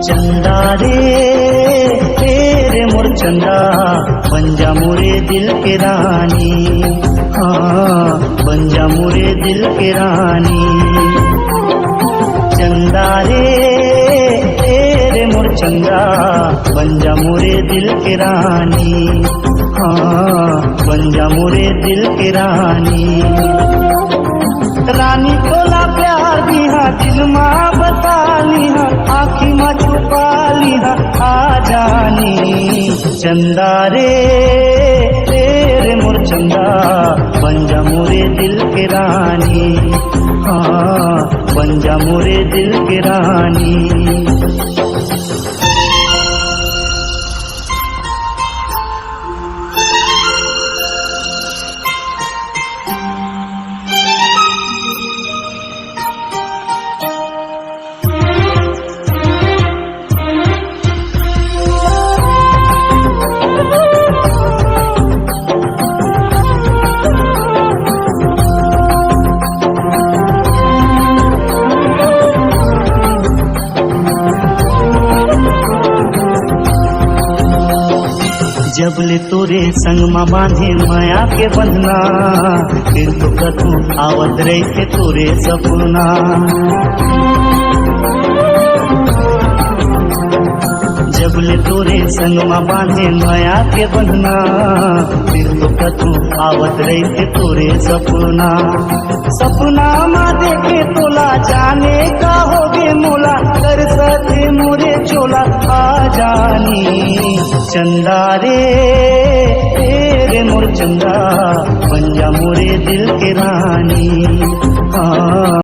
चंदा रे तेरे मोर चंदा बन जा मोरे दिल के रानी, हाँ बन जा मोरे दिल के रानी। चंदा रे तेरे मोर चंदा बन जा मोरे दिल के रानी, हाँ बन जा मोरे दिल के रानी। रानी तोला प्यार दिहा दिल माँ बता लिहा, आँखी माँ छुपा लिहा आ जानी। चंदा रे तेरे मोर चंदा बन जा मोरे दिल के रानी, हाँ बन जा मोरे दिल के रानी। जब ले तोरे संग माँ बांधे माया के बंधना, फिर तो कतू आवत रही थे तोरे सपना। जब ले तोरे संग माँ बांधे माया के बंधना, फिर तो कतू आवत रही थे तोरे सपना। सपना माँ देखे तोला जाने का होगे मोला, कर सके मोरे चोला आ जानी। चंदा रे तेरे मोर चंदा बन जा मोरे दिल के रानी, हाँ।